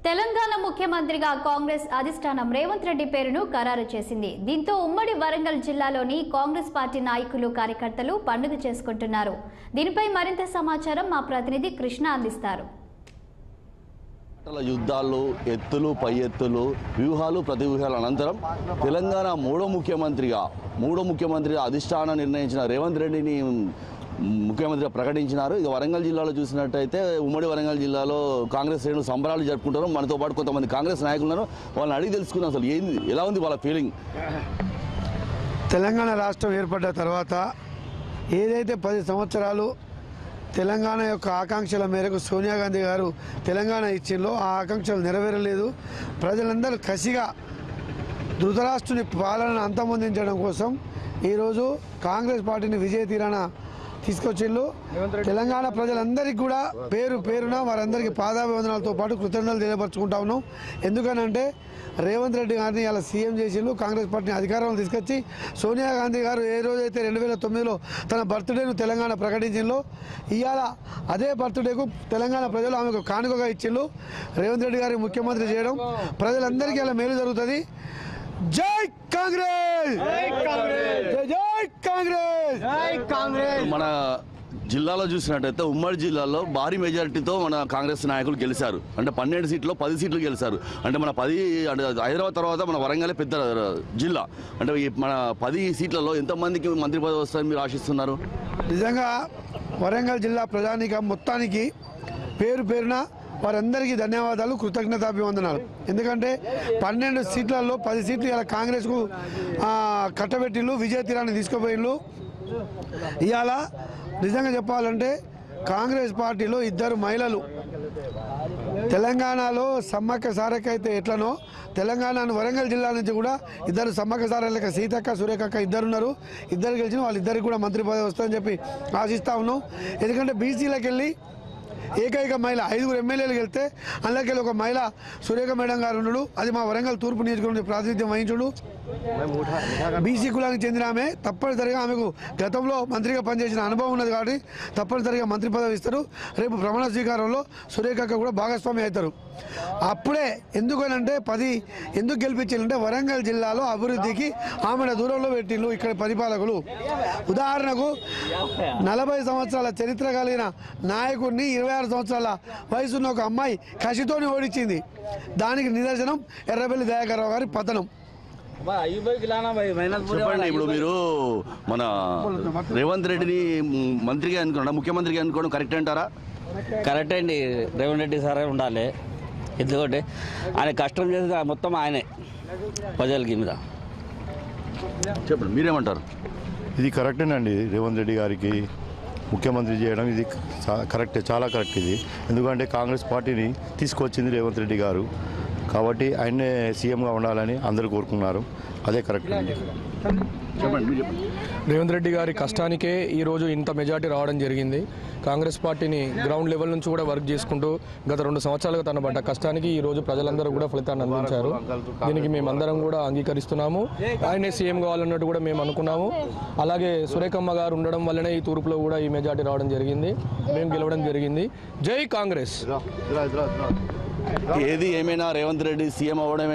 తెలంగాణ ముఖ్యమంత్రిగా కాంగ్రెస్ అధిష్టానం రేవంత్ రెడ్డి పేరును ఖరారు చేసింది. దీంతో ఉమ్మడి వరంగల్ జిల్లాలోని కాంగ్రెస్ పార్టీ నాయకులు కార్యకర్తలు పండుగ చేసుకుంటున్నారు. దీనిపై మరింత సమాచారం మా ప్రతినిధి కృష్ణ అందిస్తారు. యుద్ధాలు, ఎత్తులు, పై ఎత్తులు, వ్యూహాలు, ప్రతివ్యూహాల అనంతరం తెలంగాణ మూడో ముఖ్యమంత్రిగా అధిష్టానం నిర్ణయించిన రేవంత్ రెడ్డిని ముఖ్యమంత్రిగా ప్రకటించినారు. ఇక వరంగల్ జిల్లాలో చూసినట్టయితే ఉమ్మడి వరంగల్ జిల్లాలో కాంగ్రెస్ శ్రేణులు సంబరాలు జరుపుకుంటారు. మనతో పాటు కొంతమంది కాంగ్రెస్ నాయకులు ఉన్నారు. వాళ్ళని అడిగి తెలుసుకుందాం అసలు ఎలా ఉంది వాళ్ళ ఫీలింగ్. తెలంగాణ రాష్ట్రం ఏర్పడ్డ తర్వాత ఏదైతే 10 సంవత్సరాలు తెలంగాణ యొక్క ఆకాంక్షల మేరకు సోనియా గాంధీ గారు తెలంగాణ ఇచ్చిందో ఆ ఆకాంక్షలు నెరవేరలేదు. ప్రజలందరూ కసిగా ధృతరాష్ట్రుని పాలనను అంతమొందించడం కోసం ఈరోజు కాంగ్రెస్ పార్టీని విజయ తీరాన తీసుకొచ్చిళ్ళు. తెలంగాణ ప్రజలందరికీ కూడా పేరు పేరున వారందరికీ పాదాభివందనాలతో పాటు కృతజ్ఞతలు తెలియపరచుకుంటా ఉన్నాం. ఎందుకనంటే రేవంత్ రెడ్డి గారిని ఇలా సీఎం చేసిండు. కాంగ్రెస్ పార్టీని అధికారంలో తీసుకొచ్చి సోనియా గాంధీ గారు ఏ రోజైతే 2009లో తన బర్త్డేను తెలంగాణ ప్రకటించిందో ఇవాళ అదే బర్త్డేకు తెలంగాణ ప్రజలు ఆమెకు కానుకగా ఇచ్చిండు. రేవంత్ రెడ్డి గారిని ముఖ్యమంత్రి చేయడం ప్రజలందరికీ ఇలా మేలు జరుగుతుంది. జై కాంగ్రెస్, జై కాంగ్రెస్, జై కాంగ్రెస్. మన జిల్లాలో చూసినట్టయితే ఉమ్మడి జిల్లాలో భారీ మెజారిటీతో మన కాంగ్రెస్ నాయకులు గెలిచారు. అంటే 12 సీట్లో 10 సీట్లు గెలిచారు. అంటే మన 10 హైదరాబాద్ తర్వాత మన వరంగల్ పెద్ద జిల్లా. అంటే మన 10 సీట్లలో ఎంతమందికి మంత్రి పదవి వస్తారని మీరు ఆశిస్తున్నారు? నిజంగా వరంగల్ జిల్లా ప్రజానీకం మొత్తానికి పేరు పేరున వారందరికీ ధన్యవాదాలు, కృతజ్ఞతాభివందనాలు. ఎందుకంటే 12 సీట్లలో 10 సీట్లు ఇలా కాంగ్రెస్కు కట్టబెట్టిళ్ళు, విజయ తీరాన్ని తీసుకుపోయిళ్ళు. ఇవాళ నిజంగా చెప్పాలంటే కాంగ్రెస్ పార్టీలో 2 మహిళలు తెలంగాణలో సమ్మక్క సారక్క అయితే ఎట్లనో తెలంగాణ వరంగల్ జిల్లా నుంచి కూడా 2 సమ్మక్క సారక్క సీతక్క, సురేఖక్క 2 ఉన్నారు. 2 గెలిచిన వాళ్ళిద్దరికి కూడా మంత్రి పదవి వస్తుందని చెప్పి ఆశిస్తా ఉన్నాం. ఎందుకంటే బీసీలకు వెళ్ళి ఏకైక మహిళ 5 ఎమ్మెల్యేలు వెళ్తే అందులోకెళ్ళి ఒక మహిళ సురేఖ మేడం గారు ఉన్నాడు. అది మా వరంగల్ తూర్పు నియోజకవర్గం ప్రాతినిధ్యం వహించుడు. బీసీ కులానికి చెందిన ఆమె. తప్పనిసరిగా ఆమెకు గతంలో మంత్రిగా పనిచేసిన అనుభవం ఉన్నది కాబట్టి తప్పనిసరిగా మంత్రి పదవి ఇస్తారు. రేపు ప్రమాణ స్వీకారంలో సురేఖక్క కూడా భాగస్వామి అవుతారు. అప్పుడే ఎందుకనంటే 10 ఎందుకు గెలిపించాలంటే వరంగల్ జిల్లాలో అభివృద్ధికి ఆమెను దూరంలో పెట్టిళ్ళు ఇక్కడ పరిపాలకులు. ఉదాహరణకు 40 సంవత్సరాల చరిత్ర కలిగిన నాయకుడిని 26 సంవత్సరాల వయసున్న ఒక అమ్మాయి కసితోని ఓడించింది. దానికి నిదర్శనం ఎర్రబెల్లి దయాకర్రావు గారి పతనం. చెప్పండి, ఇప్పుడు మీరు మన రేవంత్ రెడ్డిని మంత్రిగా అనుకోండి, ముఖ్యమంత్రిగా అనుకోవడం కరెక్ట్ అంటారా? కరెక్ట్ అండి. రేవంత్ రెడ్డి సారే ఉండాలి. ఎందుకంటే ఆయన కష్టం చేసి మొత్తం ఆయనే ప్రజలకి మీద. చెప్పండి, మీరేమంటారు? ఇది కరెక్టేనండి. రేవంత్ రెడ్డి గారికి ముఖ్యమంత్రి చేయడం ఇది కరెక్టే, చాలా కరెక్ట్ ఇది. ఎందుకంటే కాంగ్రెస్ పార్టీని తీసుకొచ్చింది రేవంత్ రెడ్డి గారు కాబట్టి ఆయనే సీఎంగా ఉండాలని అందరూ కోరుకున్నారు. అదే కరెక్ట్ అండి. రేవంత్ రెడ్డి గారి కష్టానికే ఈరోజు ఇంత మెజార్టీ రావడం జరిగింది. కాంగ్రెస్ పార్టీని గ్రౌండ్ లెవెల్ నుంచి కూడా వర్క్ చేసుకుంటూ గత 2 సంవత్సరాలుగా తన పడ్డ కష్టానికి ఈరోజు ప్రజలందరూ కూడా ఫలితాన్ని అందించారు. దీనికి మేమందరం కూడా అంగీకరిస్తున్నాము. ఆయనే సీఎం కావాలన్నట్టు కూడా మేము అనుకున్నాము. అలాగే సురేఖమ్మ గారు ఉండడం వల్లనే ఈ తూర్పులో కూడా ఈ మెజార్టీ రావడం జరిగింది. మేము గెలవడం జరిగింది. జై కాంగ్రెస్. ఏది ఏమైనా రేవంత్ రెడ్డి సీఎం అవ్వడమే